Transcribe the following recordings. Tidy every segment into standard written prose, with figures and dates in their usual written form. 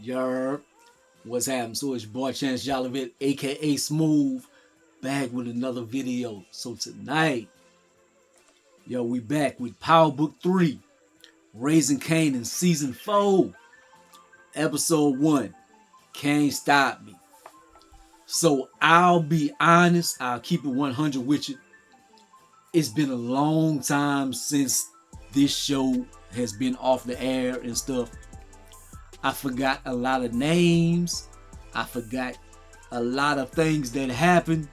Yerp, what's happening? So it's your boy Chance Jollivet, aka Smooth, back with another video. So tonight, we back with Power Book 3, Raising Kanan Season 4, Episode 1, Can't Stop Me. So I'll be honest, I'll keep it 100 with you. It's been a long time since this show has been off the air and stuff. I forgot a lot of names. I forgot a lot of things that happened.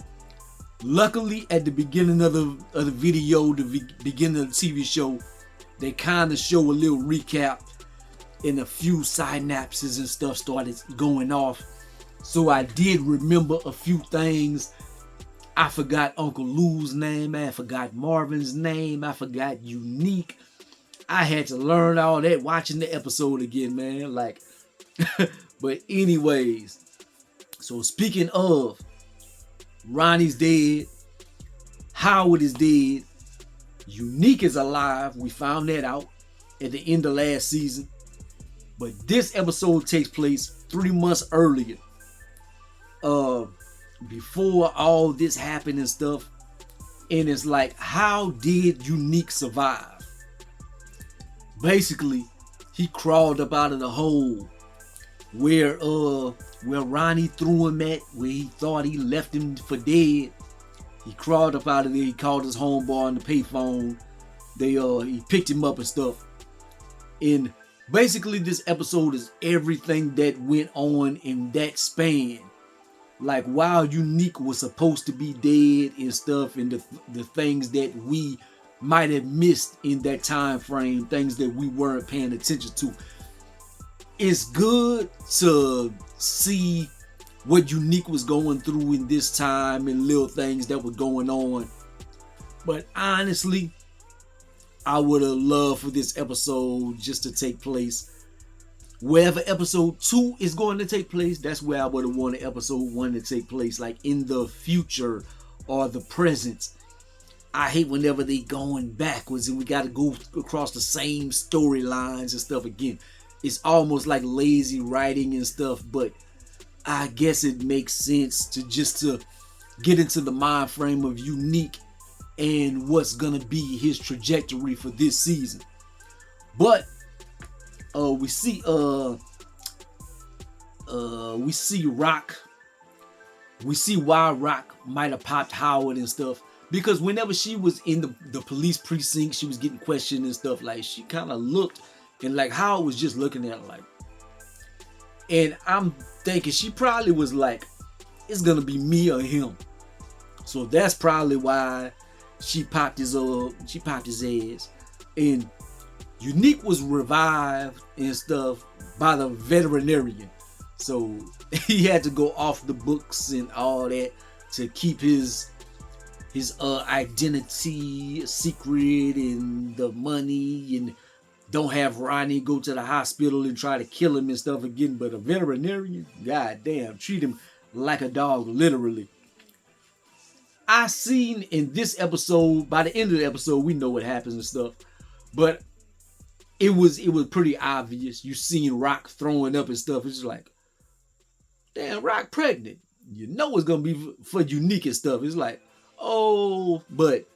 Luckily, at the beginning of the video, the beginning of the TV show, they kind of show a little recap, and a few synapses and stuff started going off. So I did remember a few things. I forgot Uncle Lou's name. I forgot Marvin's name. I forgot Unique. I had to learn all that watching the episode again, man. But anyways, so speaking of, Ronnie's dead. Howard is dead. Unique is alive. We found that out at the end of last season. But this episode takes place 3 months earlier. Before all this happened and stuff. And it's like, how did Unique survive? Basically, he crawled up out of the hole where Ronnie threw him at, where he thought he left him for dead. He crawled up out of there. He called his homeboy on the payphone. He picked him up and stuff. And basically, this episode is everything that went on in that span. Like, while Unique was supposed to be dead and stuff, and the things that we might have missed in that time frame, things that we weren't paying attention to. It's good to see what Unique was going through in this time and little things that were going on. But honestly, I would have loved for this episode just to take place wherever episode 2 is going to take place. That's where I would have wanted episode 1 to take place, like in the future or the present. I hate whenever they going backwards and we got to go across the same storylines and stuff again. It's almost like lazy writing and stuff, but I guess it makes sense to get into the mind frame of Unique and what's gonna be his trajectory for this season. But we see Rock. We see why Rock might have popped Howard and stuff. Because whenever she was in the police precinct, she was getting questioned and stuff. Like, she kind of looked, and like Howard was just looking at her like. And I'm thinking she probably was like, it's gonna be me or him. So that's probably why she popped his ass. And Unique was revived and stuff by the veterinarian. So he had to go off the books and all that to keep his identity secret and the money, and don't have Ronnie go to the hospital and try to kill him and stuff again. But a veterinarian, goddamn, treat him like a dog, literally. I seen in this episode, by the end of the episode, we know what happens and stuff, but it was pretty obvious. You seen Rock throwing up and stuff. It's just like, damn, Rock pregnant. You know it's gonna be for Unique and stuff. It's like, oh, but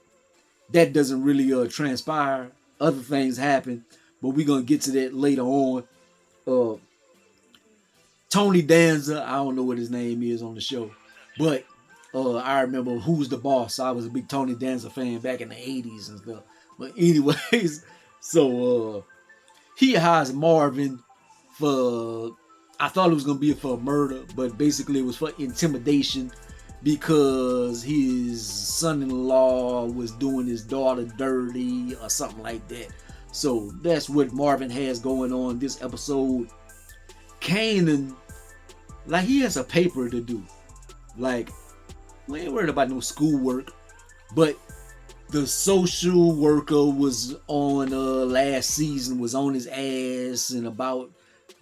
that doesn't really transpire. Other things happen, but we're gonna get to that later on. Tony Danza, I don't know what his name is on the show, but I remember Who's the Boss. I was a big Tony Danza fan back in the 80s and stuff. But anyways, so he hires Marvin for, I thought it was gonna be for murder, but basically it was for intimidation, because his son-in-law was doing his daughter dirty or something like that. So that's what Marvin has going on this episode. Kanan, like, he has a paper to do. Like, we ain't worried about no schoolwork. But the social worker was on last season, was on his ass and about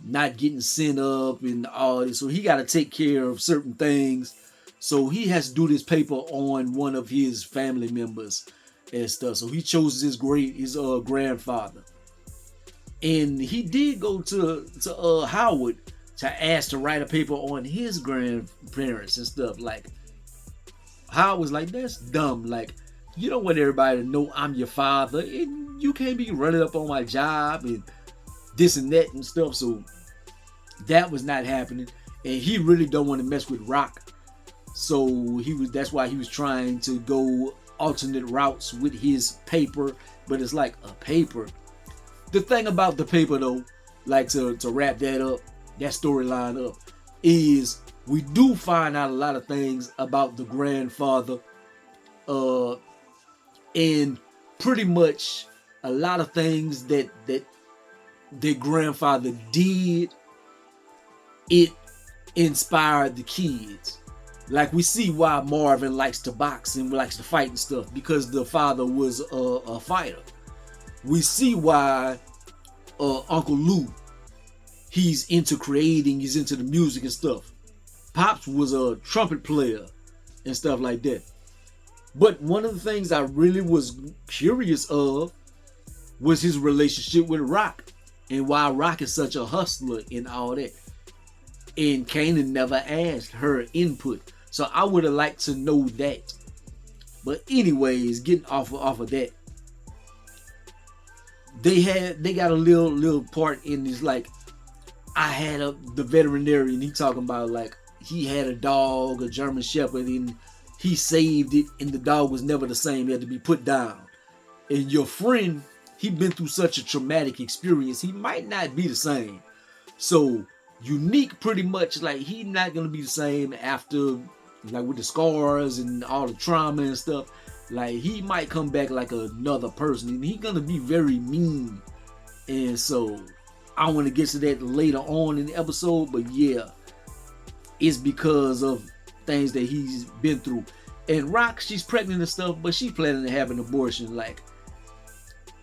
not getting sent up and all this. So he got to take care of certain things. So he has to do this paper on one of his family members and stuff. So he chose his grandfather. And he did go to Howard to ask to write a paper on his grandparents and stuff. Like, Howard was like, that's dumb. Like, you don't want everybody to know I'm your father, and you can't be running up on my job and this and that and stuff. So that was not happening, and he really don't want to mess with Rock. So that's why he was trying to go alternate routes with his paper, but it's like a paper. The thing about the paper though, like to wrap that up, that storyline up, is we do find out a lot of things about the grandfather, and pretty much a lot of things that their grandfather did, it inspired the kids. Like, we see why Marvin likes to box and likes to fight and stuff, because the father was a fighter. We see why Uncle Lou, he's into creating, he's into the music and stuff. Pops was a trumpet player and stuff like that. But one of the things I really was curious of was his relationship with Rock, and why Rock is such a hustler and all that. And Kanan never asked her input. So I would have liked to know that. But anyways, getting off of that, they got a little part in this, like, I had the veterinarian, he talking about like he had a dog, a German Shepherd, and he saved it, and the dog was never the same. He had to be put down. And your friend, he been through such a traumatic experience, he might not be the same. So Unique, pretty much, like, he not gonna be the same after, like, with the scars and all the trauma and stuff. Like, he might come back like another person, and he gonna be very mean. And so I want to get to that later on in the episode, but yeah, it's because of things that he's been through. And Rock, she's pregnant and stuff, but she's planning to have an abortion. Like,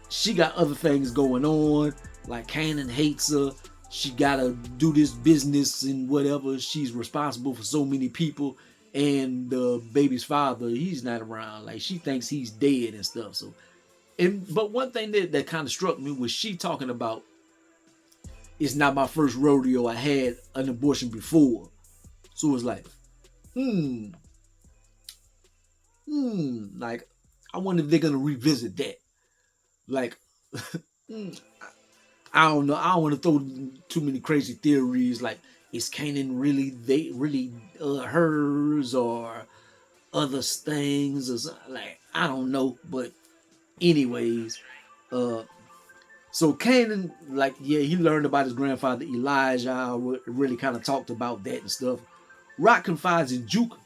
she got other things going on. Like, Kanan hates her. She gotta do this business and whatever. She's responsible for so many people, and the baby's father, he's not around. Like, she thinks he's dead and stuff. So, but one thing that kind of struck me was she talking about, it's not my first rodeo. I had an abortion before. So it's like, like, I wonder if they're gonna revisit that. Like, I don't know. I don't want to throw too many crazy theories. Like, is Kanan really hers, or other things, or something? Like, I don't know. But anyways, so Kanan, like, yeah, he learned about his grandfather Elijah. Really kind of talked about that and stuff. Rock confides in Juke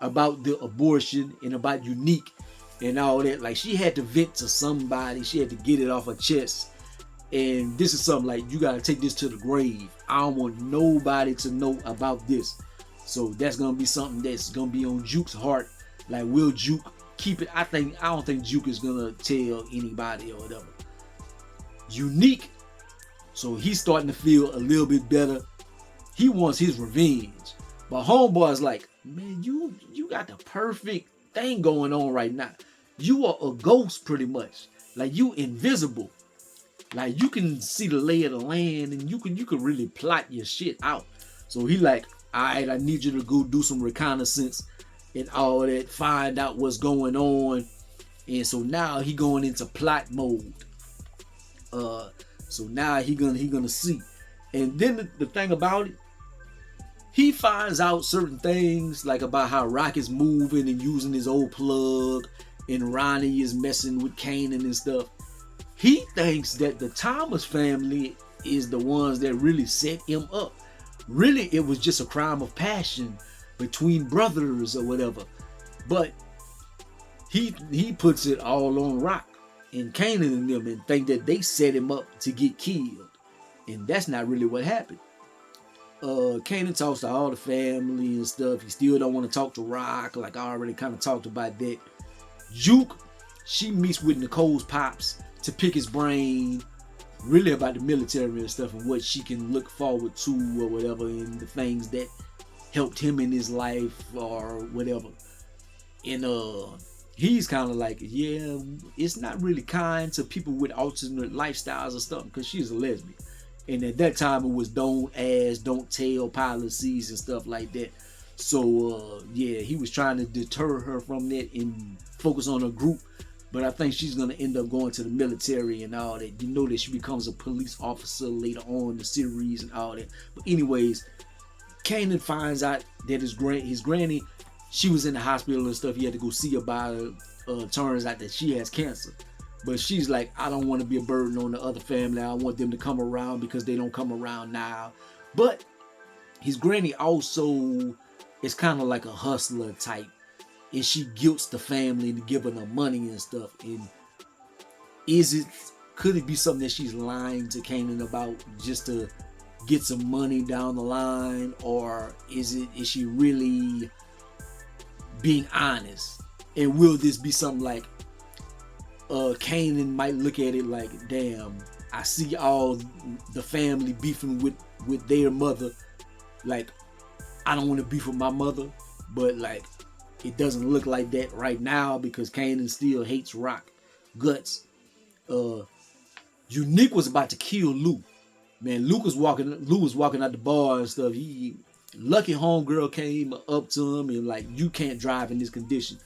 about the abortion and about Unique and all that. Like, she had to vent to somebody. She had to get it off her chest. And this is something like, you gotta take this to the grave. I don't want nobody to know about this. So that's gonna be something that's gonna be on Juke's heart. Like, will Juke keep it? I don't think Juke is gonna tell anybody or whatever. Unique, so he's starting to feel a little bit better. He wants his revenge. But Homeboy's like, man, you got the perfect thing going on right now. You are a ghost, pretty much. Like, you invisible. Like, you can see the lay of the land, and you can really plot your shit out. So he like, all right, I need you to go do some reconnaissance and all that, find out what's going on. And so now he going into plot mode. So now he gonna see. And then the thing about it, he finds out certain things, like about how Rock is moving and using his old plug, and Ronnie is messing with Kanan and stuff. He thinks that the Thomas family is the ones that really set him up. Really, it was just a crime of passion between brothers or whatever. But he puts it all on Rock and Kanan and them, and think that they set him up to get killed. And that's not really what happened. Kanan talks to all the family and stuff. He still don't want to talk to Rock. Like, I already kind of talked about that. Juke, she meets with Nicole's pops to pick his brain, really about the military and stuff, and what she can look forward to or whatever, and the things that helped him in his life or whatever. And he's kind of like, yeah, it's not really kind to people with alternate lifestyles or stuff, because she's a lesbian. And at that time, it was don't ask, don't tell policies and stuff like that. So, yeah, he was trying to deter her from that and focus on her group. But I think she's going to end up going to the military and all that. You know that she becomes a police officer later on in the series and all that. But anyways, Kanan finds out that his granny, she was in the hospital and stuff. He had to go see about her. Turns out that she has cancer. But she's like, I don't want to be a burden on the other family. I want them to come around because they don't come around now. But his granny also is kind of like a hustler type. And she guilts the family into giving her money and stuff. And could it be something that she's lying to Kanan about just to get some money down the line? Or is she really being honest? And will this be something like Kanan might look at it like, damn, I see all the family beefing with their mother. Like, I don't want to beef with my mother, but like, it doesn't look like that right now because Kanan still hates Rock guts. Unique was about to kill Lou. Man, Lou was walking out the bar and stuff. Lucky homegirl came up to him and like, you can't drive in this condition.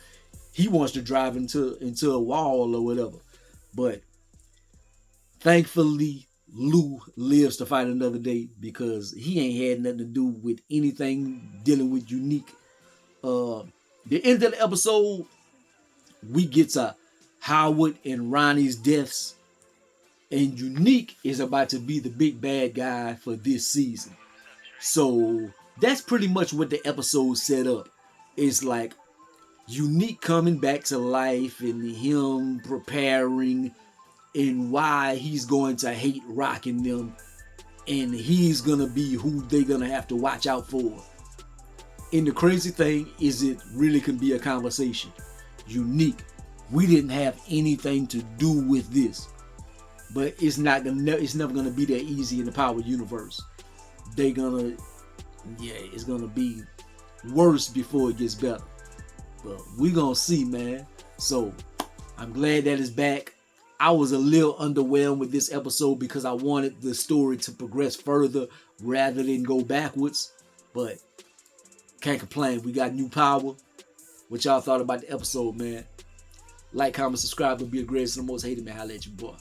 He wants to drive into a wall or whatever. But thankfully, Lou lives to fight another day because he ain't had nothing to do with anything dealing with Unique. The end of the episode, we get to Howard and Ronnie's deaths. And Unique is about to be the big bad guy for this season. So that's pretty much what the episode set up. It's like Unique coming back to life and him preparing and why he's going to hate Rock and them. And he's going to be who they're going to have to watch out for. And the crazy thing is it really can be a conversation. Unique. We didn't have anything to do with this. But it's never going to be that easy in the Power universe. It's going to be worse before it gets better. But we're going to see, man. So, I'm glad that it's back. I was a little underwhelmed with this episode because I wanted the story to progress further rather than go backwards. But, can't complain. We got new Power. What y'all thought about the episode, man? Like, comment, subscribe. Don't be a greatest and the most hated, man. Holla at your boy.